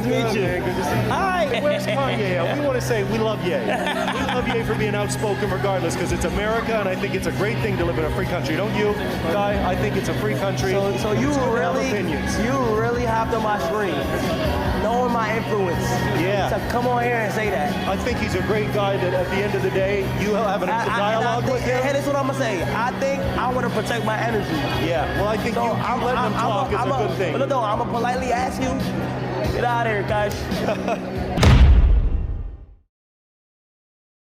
Nice to meet you. Man, good to see you. Hi. Hey, where's Kanye? We want to say we love Ye. We love Ye for being outspoken regardless, because it's America, and I think it's a great thing to live in a free country. Don't you, Guy? I think it's a free country. So you It's good to have really, opinions. you really hopped on my stream, knowing my influence. Yeah. So come on here and say that. I think he's a great guy that at the end of the day, you have a dialogue with him. Hey, this is what I'm gonna say. I think I want to protect my energy. Yeah, well, I think So you letting him talk is a good thing. But no, I'm gonna politely ask you, get out of here, guys.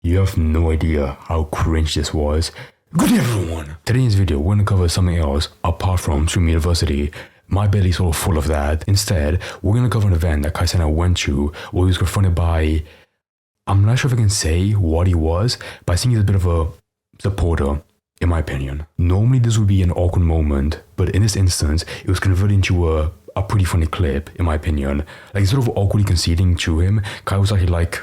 You have no idea how cringe this was. Good day everyone! Today in this video we're gonna cover something else apart from Stream University. My belly's all full of that. Instead, we're gonna cover an event that Cenat went to where he was confronted by... I'm not sure if I can say what he was, but I think he's a bit of a supporter, in my opinion. Normally this would be an awkward moment, but in this instance, it was converted into a pretty funny clip, in my opinion. Like, sort of awkwardly conceding to him, Kai was actually like,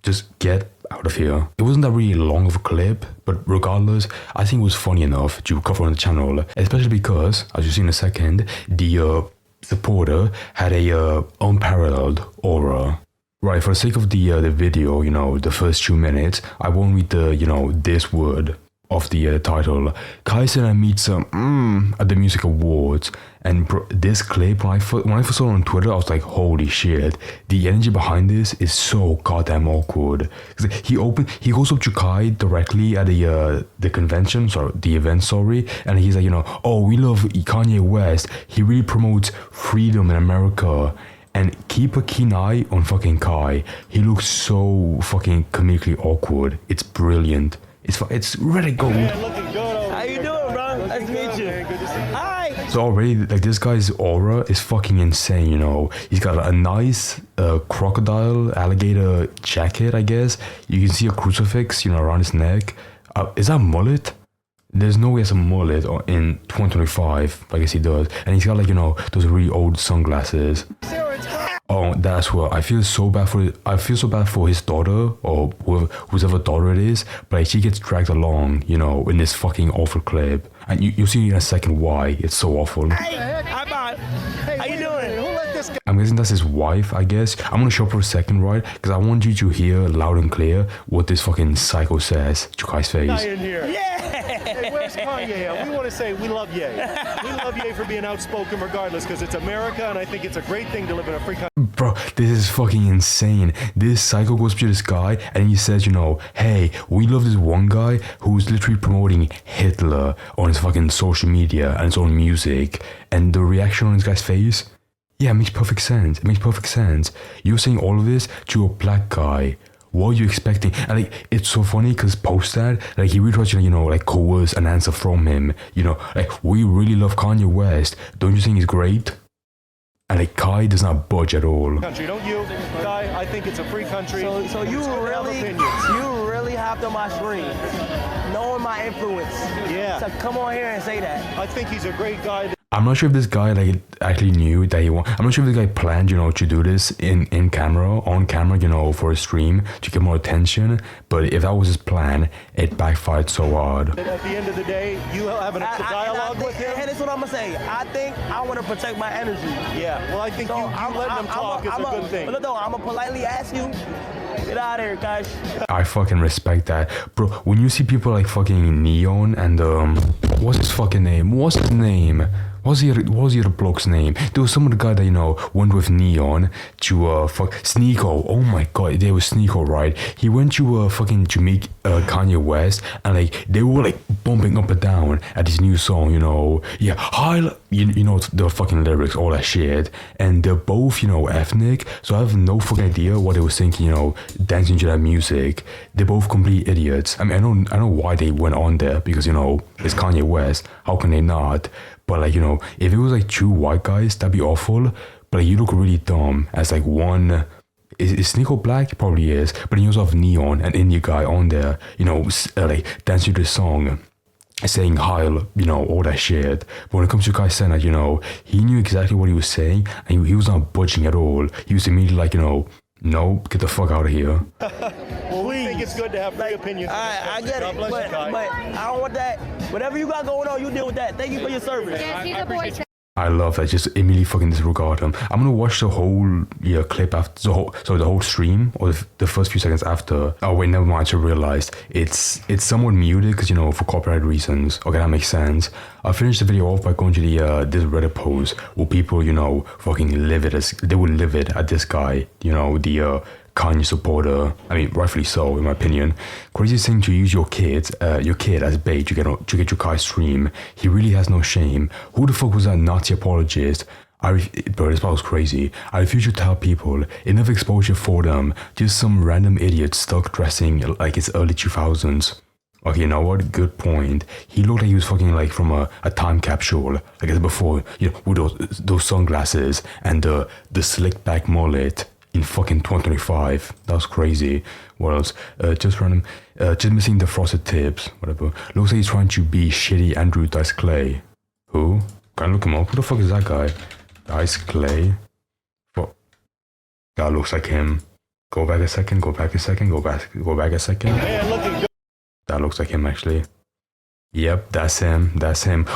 just get out of here. It wasn't that really long of a clip, but regardless, I think it was funny enough to cover on the channel, especially because, as you see in a second, the supporter had a unparalleled aura. Right, for the sake of the video, you know, the first 2 minutes, I won't read the, you know, this word of the title. Kai Cenat meets at the music awards, and this clip, when I first saw it on Twitter, I was like, holy shit, the energy behind this is so goddamn awkward. He goes up to Kai directly at the convention, the event, and he's like, you know, oh, we love Kanye West, he really promotes freedom in America. And keep a keen eye on fucking Kai. He looks so fucking comedically awkward. It's brilliant. It's really gold. Man, looking good over How you here, doing, Guy. bro? Nice to meet you. Man, good to see you. Hi. So already, like, this guy's aura is fucking insane, you know. He's got a nice crocodile alligator jacket, I guess. You can see a crucifix, you know, around his neck. Is that a mullet? There's no way it's a mullet in 2025, I guess he does. And he's got, like, you know, those really old sunglasses. Oh, that's what I feel so bad for. I feel so bad for his daughter, or whoever daughter it is. But like, she gets dragged along, you know, in this fucking awful clip, and you'll see in a second why it's so awful. Hey, I'm on. How you doing? Who let this guy? I'm guessing that's his wife, I guess. I'm gonna show up for a second, right? Because I want you to hear loud and clear what this fucking psycho says to Kai's face. In here. Yeah. Hey, where's Kanye? We want to say we love Ye. We love Ye for being outspoken regardless, because it's America, and I think it's a great thing to live in a free country. Bro, this is fucking insane. This psycho goes up to this guy and he says, you know, hey, we love this one guy who's literally promoting Hitler on his fucking social media and his own music. And the reaction on this guy's face, yeah, it makes perfect sense. It makes perfect sense. You're saying all of this to a black guy. What are you expecting? And like, it's so funny because post that, like, he really tries to, you know, like, coerce an answer from him. You know, like, we really love Kanye West. Don't you think he's great? And like, Kai does not budge at all. Country, don't you, Guy? I think it's a free country. So you It's good to have really, opinions. you really hopped on my stream, knowing my influence. Yeah. So come on here and say that. I think he's a great guy. I'm not sure if this guy like actually knew that I'm not sure if this guy planned, you know, to do this on camera, you know, for a stream to get more attention. But if that was his plan, it backfired so hard. At the end of the day, you have a dialogue with him. Hey, this is what I'm gonna say. I think I want to protect my energy. Yeah, well, I think you letting him talk is a good thing. But no, I'm gonna politely ask you, get out of here, guys. I fucking respect that, bro. When you see people like fucking Neon and what's his fucking name? What's his name? What was the other bloke's name? There was some of the guy that, you know, went with Neon to fuck Sneeko. Oh my god, there was Sneeko, right? He went to fucking to meet Kanye West, and like they were like bumping up and down at his new song, you know. Yeah, hi, you know the fucking lyrics, all that shit. And they're both, you know, ethnic, so I have no fucking idea what they were thinking, you know, dancing to that music. They're both complete idiots. I mean, I know why they went on there, because, you know, it's Kanye West. How can they not? But like, you know, if it was like two white guys, that'd be awful. But like, you look really dumb as like one. Is Sneeko black? Probably is. But you also have Neon, an India guy on there, you know, like dancing to the song, saying hi, you know, all that shit. But when it comes to Kai Cenat, you know, he knew exactly what he was saying, and he was not budging at all. He was immediately like, you know, no, get the fuck out of here. Well, we think it's good to have free opinions. I get God it, bless you, Kai. but I don't want that. Whatever you got going on, you deal with that. Thank you for your service. Yeah, see the boys. I love that. Just immediately fucking disregard him. I'm gonna watch the whole clip after the whole stream or the first few seconds after. Oh wait, never mind. I realized it's somewhat muted because for copyright reasons. Okay, that makes sense. I'll finish the video off by going to the this Reddit post where people fucking livid at this guy. The Kanye supporter. I mean, rightfully so, in my opinion. Craziest thing to use your kid as bait to get your guy's stream. He really has no shame. Who the fuck was that Nazi apologist? Bro, this part was crazy. I refuse to tell people enough exposure for them. Just some random idiot stuck dressing like it's early 2000s. Okay, you know what? Good point. He looked like he was fucking like from a time capsule. Like as before, with those sunglasses and the slick back mullet. In fucking 2025. That was crazy. What else? Just random. Just missing the frosted tips. Whatever. Looks like he's trying to be shitty Andrew Dice Clay. Who? Can I look him up? Who the fuck is that guy? Dice Clay? Fuck. That looks like him. Go back a second. Go back a second. Go back a second. That looks like him actually. Yep, that's him. That's him.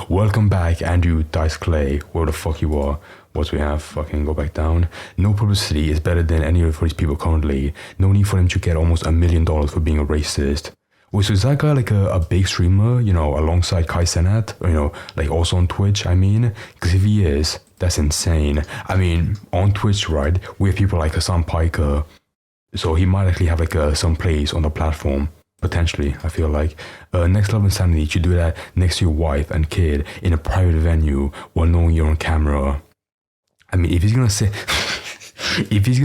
Welcome back, Andrew Dice Clay. Where the fuck you are? What we have? Fucking go back down. No publicity is better than any of these people currently. No need for them to get almost $1 million for being a racist. Wait, so is that guy like a big streamer, alongside Kai Cenat? Or, like also on Twitch, I mean? Because if he is, that's insane. I mean, on Twitch, right, we have people like Hassan Piker. So he might actually have like some place on the platform. Potentially, I feel like. Next level insanity to do that next to your wife and kid in a private venue while knowing you're on camera. I mean, if he's gonna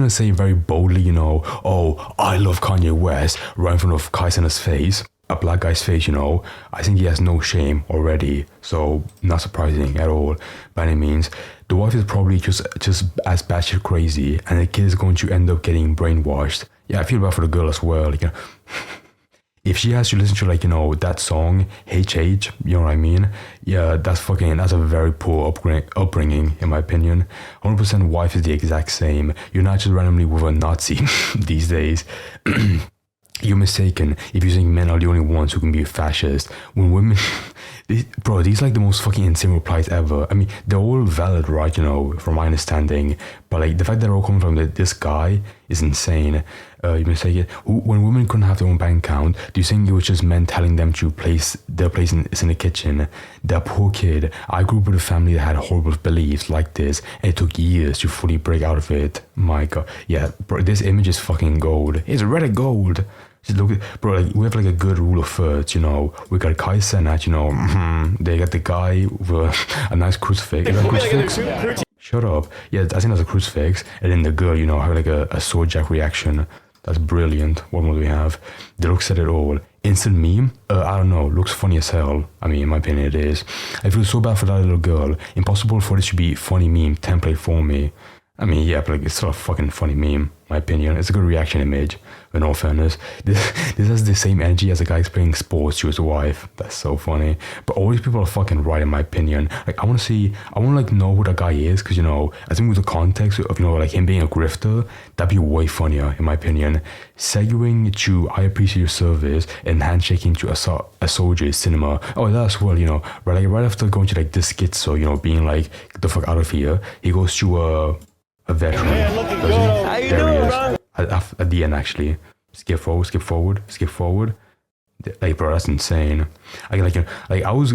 say very boldly, oh, I love Kanye West right in front of Kai Cenat's face, a black guy's face, I think he has no shame already. So not surprising at all by any means. The wife is probably just as batshit crazy, and the kid is going to end up getting brainwashed. Yeah, I feel bad for the girl as well. If she has to listen to that song HH, you know what I mean? Yeah, that's a very poor upbringing in my opinion. 100% wife is the exact same. You're not just randomly with a Nazi these days. You're mistaken if you think men are the only ones who can be fascist. When women... these like the most fucking insane replies ever. I mean, they're all valid, right, from my understanding. But like, the fact that they're all coming from this guy is insane. You're mistaken. When women couldn't have their own bank account, do you think it was just men telling them to place their place in the kitchen? That poor kid. I grew up with a family that had horrible beliefs like this, and it took years to fully break out of it. My God. Yeah, bro, this image is fucking gold. It's Reddit gold. Just look at, bro, like, we have like a good rule of thirds, we got Kai Cenat, they got the guy with a nice crucifix. Shut up. Yeah, I think that's a crucifix. And then the girl, have like a sword jack reaction. That's brilliant. What more do we have? The looks at it all. Instant meme? I don't know. Looks funny as hell. I mean, in my opinion, it is. I feel so bad for that little girl. Impossible for this to be funny meme template for me. I mean, yeah, but like, it's still a fucking funny meme, my opinion. It's a good reaction image, in all fairness. This has the same energy as a guy playing sports to his wife. That's so funny. But all these people are fucking right, in my opinion. Like, I want to like know who that guy is, because, I think with the context of, like him being a grifter, that'd be way funnier, in my opinion. Segueing to I appreciate your service and handshaking to a soldier is cinema. Oh, that's well, right after going to like this schizo, being like, get the fuck out of here, he goes to a veteran. How you doing, bro? At the end, actually. Skip forward. Like, bro, that's insane. I was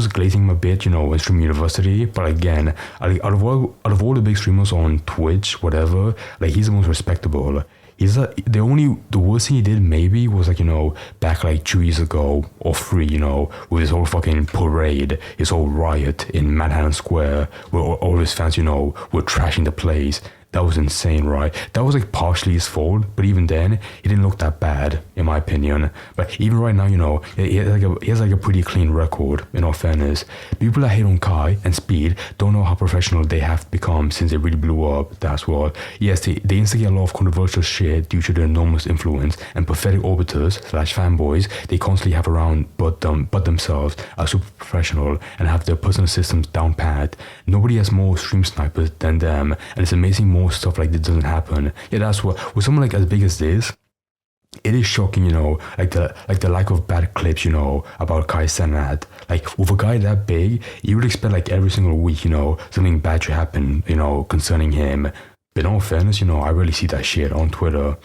glazing a bit, in stream university, but again, out of all the big streamers on Twitch, whatever, like, he's the most respectable. The worst thing he did maybe was like, back like 2 years ago or 3, with his whole fucking parade, his whole riot in Manhattan Square, where all his fans, were trashing the place. That was insane, right? That was like partially his fault, but even then, he didn't look that bad, in my opinion. But even right now, he has like a pretty clean record, in all fairness. People that hate on Kai and Speed don't know how professional they have become since they really blew up, that's what. Yes, they instigate a lot of controversial shit due to their enormous influence, and pathetic orbiters / fanboys they constantly have around but themselves are super professional and have their personal systems down pat. Nobody has more stream snipers than them, and it's amazing more stuff like this doesn't happen. Yeah, that's what with someone like as big as this, it is shocking, like the lack of bad clips, about Kai Cenat. Like with a guy that big, you would expect like every single week, something bad should happen, concerning him. But in all fairness, I really see that shit on Twitter.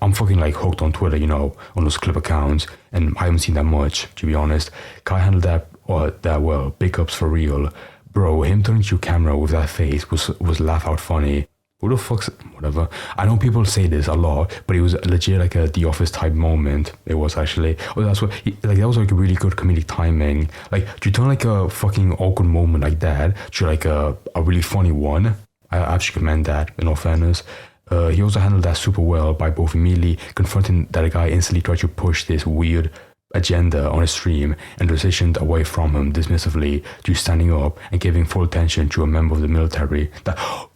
I'm fucking like hooked on Twitter, on those clip accounts, and I haven't seen that much, to be honest. Kai handled that well. Big ups for real. Bro, him turning to camera with that face was laugh out funny. Who the fuck's... Whatever. I know people say this a lot, but it was legit like a The Office type moment. It was actually... Oh, that's what... Like, that was like a really good comedic timing. Like, to turn like a fucking awkward moment like that to like a really funny one, I actually commend that, in all fairness. He also handled that super well by both immediately confronting that a guy instantly tried to push this weird agenda on his stream and transitioned away from him dismissively to standing up and giving full attention to a member of the military.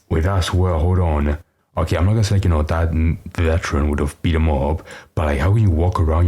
Wait, that's well, hold on. Okay, I'm not gonna say like, that veteran would have beat him up, but like, how can you walk around,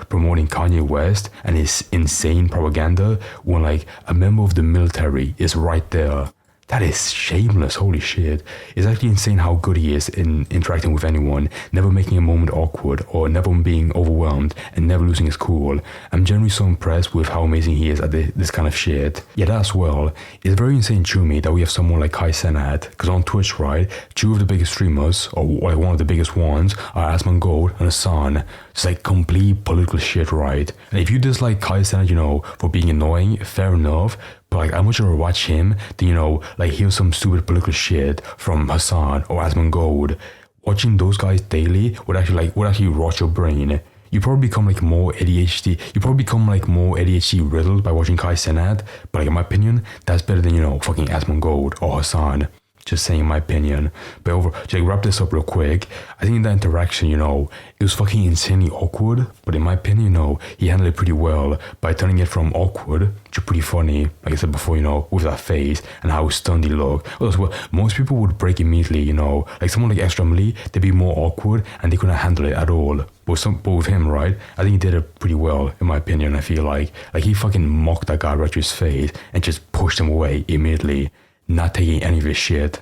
promoting Kanye West and his insane propaganda when like a member of the military is right there? That is shameless, holy shit. It's actually insane how good he is in interacting with anyone, never making a moment awkward or never being overwhelmed and never losing his cool. I'm generally so impressed with how amazing he is at this kind of shit. Yeah, that as well. It's very insane to me that we have someone like Kai Cenat, because on Twitch, right, two of the biggest streamers, or like one of the biggest ones, are Asmongold and Hassan. It's like complete political shit, right? And if you dislike Kai Cenat, for being annoying, fair enough. But like, I much rather watch him than, like hear some stupid political shit from Hassan or Asmongold. Watching those guys daily would actually rot your brain. You probably become like more ADHD. You probably become like more ADHD riddled by watching Kai Cenat. But like in my opinion, that's better than fucking Asmongold or Hassan. Just saying my opinion. But to like wrap this up real quick, I think that interaction, it was fucking insanely awkward. But in my opinion, he handled it pretty well by turning it from awkward to pretty funny. Like I said before, with that face and how stunned he looked. Also, most people would break immediately, like someone like Extra Lee, they'd be more awkward and they couldn't handle it at all. But with him, right, I think he did it pretty well, in my opinion. I feel like he fucking mocked that guy right to his face and just pushed him away immediately. Not taking any of his shit.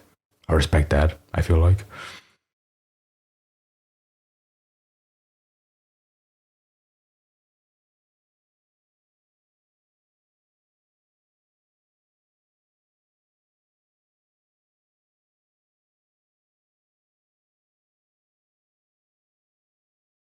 I respect that, I feel like.